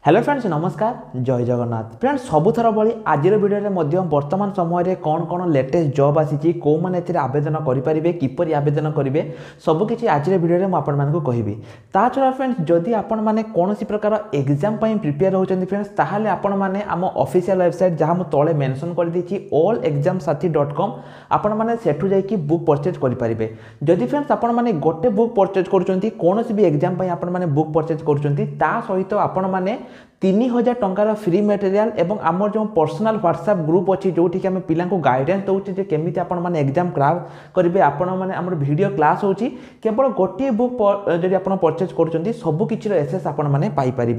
Hello friends नमस्कार जय Jagannath friends सबुथर भली आज भिडियो वर्तमान समय कौन कौन लेटेस्ट जॉब आसी कौ मैंने आवेदन करेंगे किपर आवेदन करेंगे सबकि आज भिडियो मुझे कहबी ता छड़ा फ्रेंड्स जदि आपण मैंने कौन प्रकार एग्जाम प्रिपेयर होती फ्रेंड्स ताहले आपण मैंने आम ऑफिशियल वेबसाइट जहाँ मुझे तले मेंशन कर देछि allexamsathi.com आपण मैंने सेठू जाइए बुक परचेज करेंगे जदि फ्रेंड्स आपण मैंने गोटे बुक परचेज करुँच कौन भी एग्जाम आपण मैंने बुक परचेज करुँच सहित आपण मैंने 3000 टंकार फ्री मटेरियल एवं आमर जो पर्सनल व्हाट्सएप ग्रुप अच्छी जो आम पिला गाइडेंस दौचे केमी आपण एग्जाम क्रैक करेंगे आपण मैंने आम वीडियो क्लास होची केवल गोटे बुक जब आप परचेज कर सबकि एसेस आपने पाइपर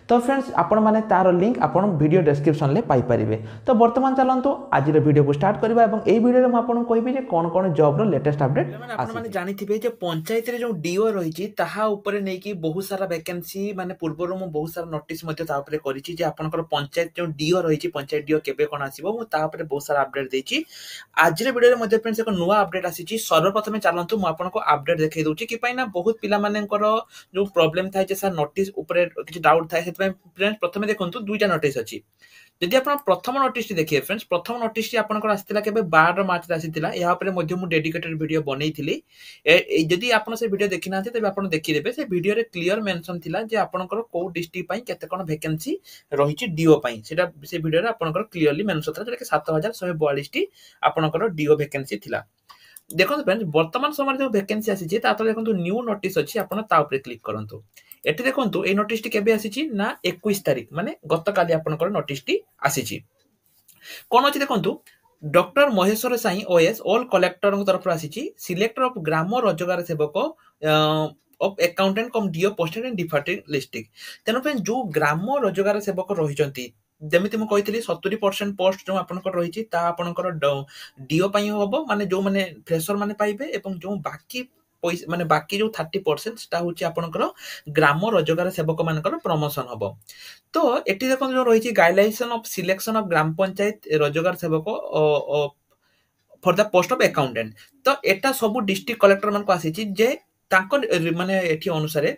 तो फ्रेंड्स आपण मैंने तार लिंक आप वीडियो डिस्क्रिप्शन में पाइपर तो बर्तमान चलतु आज वीडियो को स्टार्ट करवा एई वीडियो में आपको कहबी जे कौन कौन जॉब रो लेटेस्ट अपडेट आपने जानिथिबे जे पंचायत रे जो डीओ रही ताहा ऊपर नहीं कि बहुत सारा वैकेंसी माने पूर्वर मु बहुत सारा नोटिस मध्ये ता ऊपर करिछि जे आपनकर पंचायत जो डीओ रही पंचायत डीओ केबे कोन आसीबो मु ता ऊपर बहुत सारा अपडेट देछि आज रे वीडियो रे मध्ये फ्रेंड्स एक नुवा अपडेट आसीछि सर्वप्रथम चलंतु मु आपनको अपडेट देखै दोछि कि पइना बहुत पिला मानेकर जो प्रॉब्लम थाय जे सर नोटिस ऊपर किछि डाउट थाय सेतबे फ्रेंड्स प्रथमे देखंतु दुईटा नोटिस अछि जदि आप प्रथम नोटिस देखिए फ्रेंड्स प्रथम नोटिस आपनकर आसीतिला केबे 12 मार्च आसीतिला या ऊपर मध्ये मु डेडिकेटेड वीडियो बनैथिली जदि आपण से वीडियो देखि नाथि तबे आपण देखि देबे से वीडियो रे क्लियर मेंशन थिला जे आपनकर को डिस्ट्रिक्ट पई केते कोन वैकेंसी रहिछि डीओ पई सेटा से वीडियो रे आपनकर क्लियरली मेंशन थिला जे 7142 टी आपनकर डीओ वैकेंसी थिला देखो फ्रेंड्स वर्तमान समय जो वैकेंसी आसी ता तो देखो न्यू नोटिस अछि आपण ता ऊपर क्लिक करंतु एठी देखंतु ए नोटिस टी केबे आसी ना 21 तारिख माने गत काली आपनकर नोटिस टी आसी कोन अछि देखंतु doctor Maheshwar Sai OS all collector तरफ आसी सिलेक्टर ऑफ ग्राम रोजगार सेवक of accountant cum DO posted in different district तेनो फ्रेंड्स जो ग्राम रोजगार सेवक रहिचंती जमिति मु कहितली 70% पोस्ट जो आपनकर रहिछि ता आपनकर डीओ पई होबो माने जो माने फ्रेशर माने पाइबे एवं जो बाकी पैसा माने बाकी जो 30% ता होछि आपनकर ग्राम रोजगार सेवक मानकर प्रमोशन होबो तो एटी देखो जो रहिछि guidelines of selection of gram panchayat रोजगार सेवक for the post of accountant तो एटा सब डिस्ट्रिक्ट कलेक्टर मान को आसीछि जे तांको माने एठी अनुसार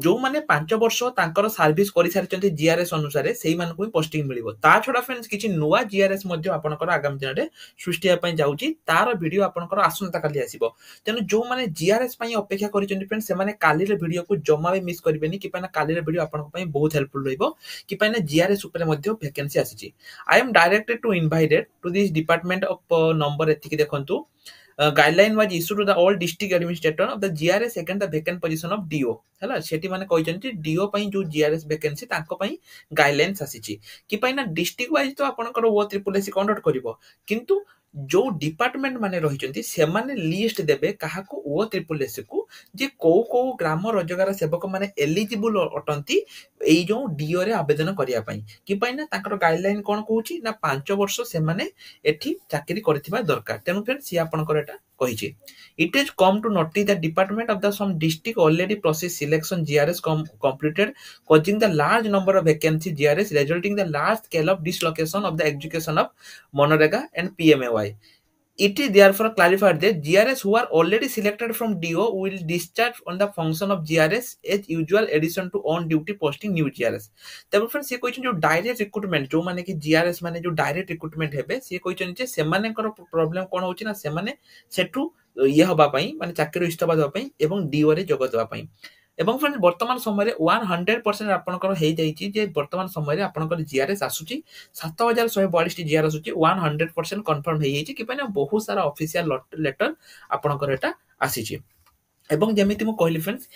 जो माने 5 वर्ष तांकर सर्विस करि सारिचंती जीआरएस अनुसार सेही मान को पोस्टिंग मिलिबो ता छोडा फ्रेंड्स किछि नुवा जीआरएस मध्ये आपनकर आगामी दिन रे सृष्टि पय जाउची तार वीडियो आपनकर आसंता काली आसीबो तेनु जो माने जीआरएस पय अपेक्षा करिचंती फ्रेंड्स से माने काली रे वीडियो को जम्मा भी मिस करबेनी कि पयना काली रे वीडियो आपनक पय बहुत हेल्पफुल रहइबो कि पयना जीआरएस ऊपर मध्ये वैकेंसी आसीची I am directed to invited to this department of number एथिक देखंतु guideline was issued to the all district administrator of the GRS against the vacant position of DO हला सेठी माने कहिचंती DO पई जो GRS वैकेंसी तांको पई guidelines आसीची कि पई ना डिस्ट्रिक्ट वाइज तो आपनकर ओ ट्रिपल एस कंडक्ट करबो किंतु जो डिपार्टमेंट माने रहिचंती से माने लिस्ट देबे काहा को ओ ट्रिपल एस को जे को को ग्राम रोजगार सेवक माने एलिजिबल अटंती एई जो डीओ रे आवेदन करिया पई कि पई ना तांकर गाइडलाइन कोन कहूची ना 5 वर्ष से माने एठी चाकरी करथिबा दरकार तेनु फ्रेंड सी आपनकर एटा कहिची it is come to notice the department of the some district already process selection GRS completed causing the large number of vacancy GRS resulting the large scale of dislocation of the execution of Monorega and PMAY. It is therefore clarified that GRS who are already selected from DO will discharge on the function of GRS as usual addition to on duty posting new GRS. तब friends ये question जो direct recruitment जो माने कि GRS माने जो direct recruitment हेबे से क्वेश्चन जे से माने कर प्रॉब्लम कोन होची ना से माने सेटू ये हबा पई माने चाकरी इस्तफा दवा पई एवं डीओ रे जोग दवा पई एवं फ्रेंड्स वर्तमान समय 100% आपनकर हे जाईची जे वर्तमान समय आपनकर जीआरएस आसुची 7142 टी जीआर आसुची 100% कंफर्म हे जाईची कि पने बहुत सारा ऑफिशियल लेटर आपनकर एटा आसीची एवं जेमिति मु कहली फ्रेंड्स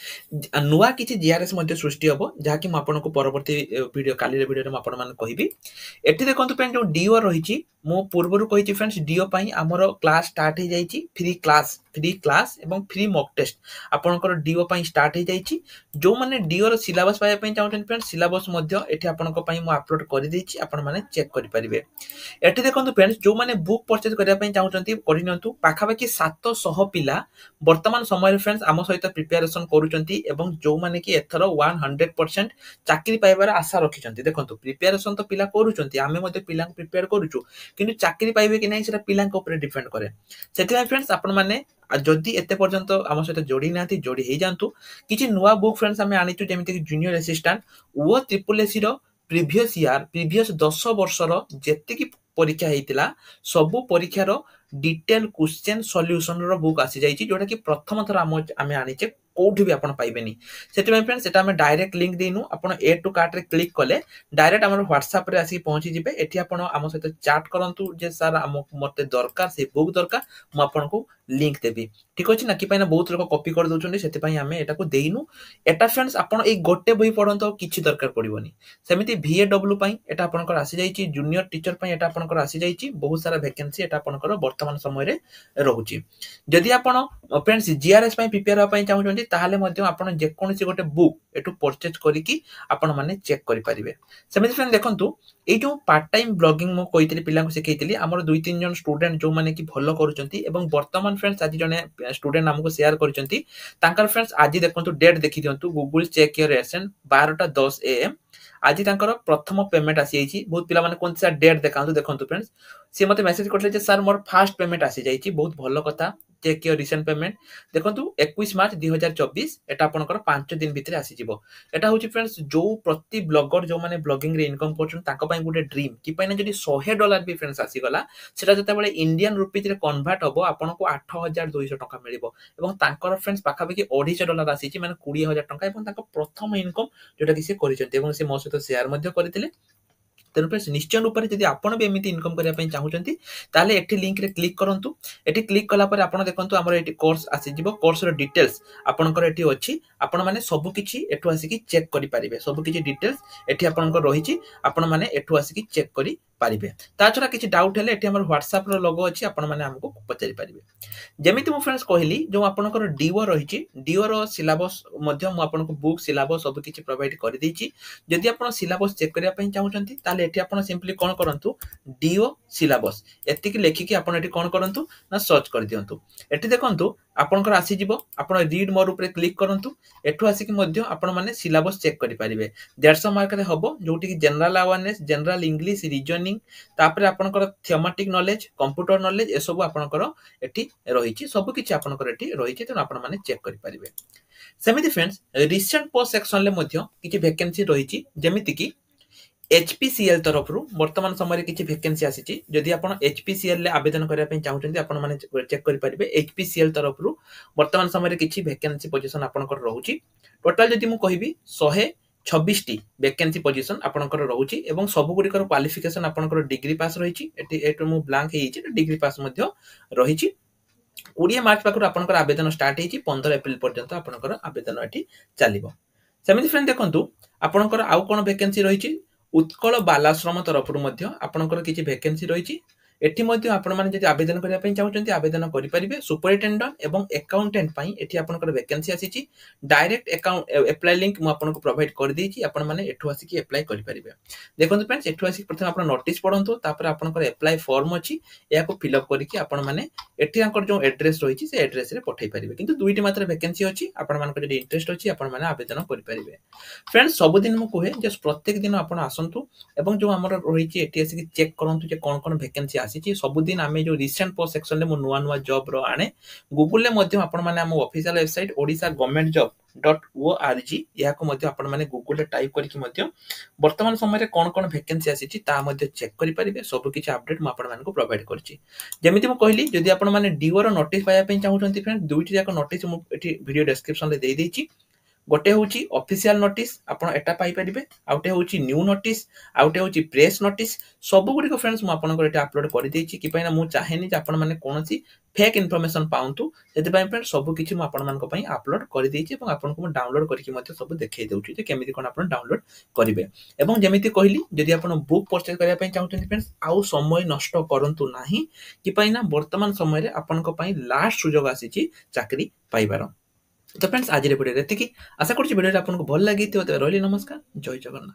नुवा किछि जीआरएस मध्ये सृष्टि हबो जहा कि मु आपनको परवर्ती वीडियो काली रे वीडियो रे मु आपन मान कहबी एठी देखंतु फ्रेंड जो डीओ रहिछि मु पूर्वरु कहिछि फ्रेंड्स डीओ पई हमरो क्लास स्टार्ट हे जाईछि फ्री क्लास एवं फ्री मॉक टेस्ट आपनकर डीओ पई स्टार्ट हे जाईछि जो माने डीओ रो सिलेबस पाए पई चाहउछन फ्रेंड्स सिलेबस मध्ये एठी आपनको पई मु अपलोड करि देछि आपन माने चेक करि परिबे एठी देखंतु फ्रेंड्स जो माने बुक परचेज करिया पई चाहउछंती करि नियंतु पाखा बाकी 700 पिला वर्तमान समय फ्रेंड्स आम सहित प्रिपेरेसन करूचंती एवं जो माने कि एथरो 100% चाकरी पाइबार आशा रखिचंती देखंतु प्रिपेरेसन तो पिला करूचंती आमे मध्ये पिला प्रिपेयर करूचु किंतु चाकरी पाइबे कि नै सेटा पिला ऊपर डिपेंड करे सेति फ्रेंड्स आपन माने जदि एते पर्यंत आम सहित जोड़ी ना जोड़ी हो जातु किसी नुआ बुक फ्रेंड्स आम आनीचु जमीक जूनियर असिस्टेंट ओ triple AC previous year previous 10 वर्षर जेतिकी परीक्षा होता सबू परीक्षार डिटेल क्वेश्चन सॉल्यूशन रो बुक आसी जाइए जोटा कि प्रथम थर आम आनीचे कोठी भी आपन पाइबेनी सेति फ्रेंड्स सेटा हम डायरेक्ट लिंक देनु आपन ए टू कार्ट रे क्लिक कले डायरेक्ट हमर व्हाट्सएप रे आसी पहुंची जिबे एठी आपन आम सहित चैट करंतु जे सर आम मते दरकार से बुक दरकार मु आपन को लिंक देबी ठीक अछि ना कि पाइना बहुत लोग कॉपी कर दोचंदी सेति पई हमें एटा को देइनु एटा फ्रेंड्स आपन ए गोटे बही पढंतो किछि दरकार पड़िबोनी सेमिति VAW पई एटा आपनकर आसी जाइछि जूनियर टीचर पई एटा आपनकर आसी जाइछि बहुत सारा वैकेंसी एटा आपनकर वर्तमान समय रे रहउछि जदि आपन फ्रेंड्स जीआरएस पई प्रिपेयर पई चाहउछंती ताहाले मध्ये आपन जे कोनसी गोटे बुक एटू परचेज करिकि आपन माने चेक करि परिबे सेमिति फ्रेंड देखंतु ए जो पार्ट टाइम ब्लॉगिंग मो कहितली पिला को सिखैतली हमर 2-3 जन स्टूडेंट जो माने कि भलो करूचंती एवं वर्तमान फ्रेंड्स आज जने स्टूडेंट हमको शेयर करूचंती तांकर फ्रेंड्स आज देखंतु डेट देखि दियंतु गूगल चेक योर एसेंट 12:10 AM आज तांकर प्रथम पेमेंट आसी जाइछि बहुत पिला माने कोन सा डेट देखांतु देखंतु फ्रेंड्स से मते मेसेज करले जे सर मोर फर्स्ट पेमेंट आसी जाइछि बहुत भलो कथा चेक योर रिसेंट पेमेंट देखंतु 21 मार्च 2024 एटा आपनकर 5 दिन भितरे आसी जिवो एटा होछि फ्रेंड्स जो प्रति ब्लॉगर जो माने ब्लॉगिंग रे इनकम करछन ताको पई गुटे ड्रीम कि पई ना जदी $100 भी फ्रेंड्स आसी गला सेटा जते बेले इंडियन रुपीज रे कन्वर्ट हबो आपनको 8200 टका मिलिबो एवं तांकर फ्रेंड्स पाखा पाखी $250 आसीछि माने 20000 टका एवं ताको प्रथम इनकम जोटा कि से करिसंते एवं से मो सहित शेयर मध्ये करथिले तेणु फ्रेंड्स निश्चय रूप से जब आपड़ भी एमती इनकम करने चाहते ताले एठी लिंक रे क्लिक करंतु एठी क्लिक कला पर आपण देखंतु हमर एठी कोर्स आसी जिवो कोर्स रो डिटेल्स आपनकर एठी अछि आपण माने सब किछि एठु आसी कि चेक करि परिबे सब किछि डिटेल्स एठी आपनकर रहिछि आपण माने एठु आसी कि चेक करि पारिबे ता छरा किछि डाउट हेले एठी हमर WhatsApp रो लोगो अछि आपण माने हमको पचारि पारिबे जेमिति मो फ्रेंड्स कहली जो आपनकर डीओ रहिछि डीओ रो सिलेबस मध्ये मो आपनको बुक सिलेबस सब किछि प्रोवाइड करि दैछि जदि आपण सिलेबस चेक करिया पई चाहउछंती ताले एठी आपण सिंपली कोन करंतु डीओ सिलेबस एति कि लेखि कि आपण एठी कोन करंतु ना सर्च कर दियंतु एठी देखंतु आपनकर आसी जिवो आपण रीड मोर ऊपर क्लिक करंतु एठु आसी कि मध्ये आपण माने सिलेबस चेक करि परिबे 150 मार्क रे हबो जोटी कि general awareness general English reasoning तापर आपनकर थ्योमेटिक नॉलेज कंप्यूटर नॉलेज ए सब आपनकर एठी रहिछि सब किछि आपनकर एठी रहिछि त आपण माने चेक करि परिबे सेमिति फ्रेंड्स रिसेंट पोस्ट सेक्शन ले मध्ये किछि वैकेंसी रहिछि जेमिति कि HPCL तरफ रु वर्तमान समय रे किछि वैकेंसी आसीछि जदि आपण HPCL ले आवेदन करिया पई चाहउछन्ती आपण माने चेक करि परिबे HPCL तरफ रु वर्तमान समय रे किछि वैकेंसी पोजीशन आपनकर रहउछि टोटल जदि मु कहिबी 126 टी वैकेंसी पोजीशन आपनकर रहउछि एवं सब गुडी कर क्वालिफिकेशन आपनकर डिग्री पास रहिछि एटी एटु मु ब्लैंक हेइछि डिग्री पास मध्ये रहिछि 20 मार्च पाखर आपनकर आवेदन स्टार्ट हेइछि 15 एप्रिल पर्यंत आपनकर आवेदन एटी चलिबो सेमिति फ्रेंड देखंतु आपनकर आउ कोन वैकेंसी रहिछि उत्कल बालाश्रम तरफ रु मध्ये आपनकर किछि वैकेंसी रहिछि एठी मध्ये आपण माने जदि आवेदन करिया पई चाहउछन्ती आवेदन करि परिबे सुपरिटेंडेंट एवं अकाउंटेंट पई एठी आपनकर वैकेंसी आसीछि डायरेक्ट अकाउंट अप्लाई लिंक मु आपनको प्रोवाइड कर देछि आपण माने एठु आसी कि अप्लाई करि परिबे देखंतु फ्रेंड्स एठु आसी प्रथम आपण नोटिस पढंतु तापर आपनकर अप्लाई फॉर्म अछि या को फिल अप करिकि आपण माने एठी आंकर जो एड्रेस रहिछि से एड्रेस रे पठै परिबे किंतु दुईटी मात्र वैकेंसी अछि आपण मानकर जदि इंटरेस्ट अछि आपण माने आवेदन करि परिबे फ्रेंड्स सब दिन मु कहे जे प्रत्येक दिन आपण आसंतु एवं जो हमर रहिछि एठी आसी कि चेक करंतु जे कोन कोन वैकेंसी आसीछि सब दिन आमे जो रिसेंट पोस्ट सेक्शन ले मु नुवा नुवा जॉब रो आने गूगल ले मध्ये आपण माने हम official website Odisha government job .org या को मध्ये आपण माने गूगल ले टाइप करिकि मध्ये वर्तमान समय रे कोन कोन वैकेंसी आसीछि ता मध्ये चेक करि परिबे सब किछि अपडेट म आपण माने को प्रोवाइड करछि जेमिति म कहली जदि आपण माने डीओ रो नोटिस पाया पे चाहउछन्ती फ्रेंड दुईटी जाक नोटिस मु एठी वीडियो डिस्क्रिप्शन ले देई देछि गोटे होची ऑफिशियल नोटिस आपण एटा पाई परिबे आउटे होची न्यू नोटिस आउटे होची प्रेस नोटिस सब गुडी को फ्रेंड्स मु आपन को एटा अपलोड करि देछि कि पइना मु चाहेनी जे आपण माने कोनसी फेक इन्फॉर्मेशन पाउंतु सेति पई फ्रेंड्स सब किछि मु आपण मान को पई अपलोड करि देछि एवं आपण को मु डाउनलोड करिकि मध्ये सब देखै देउछि जे केमिति कोन आपण डाउनलोड करिवे एवं जेमिति कहली जदि आपण बुक परचेज करिया पई चाहउछन्ती फ्रेंड्स आउ समय नष्ट करंतु नाही कि पइना वर्तमान समय रे आपण को पई लास्ट सुजोग आसीछि चाकरी पाइबार तो फ्रेंड्स आज वीडियो एतिकी आशा करछि वीडियो आपको भल लागि तो रहली नमस्कार जय जगन्नाथ।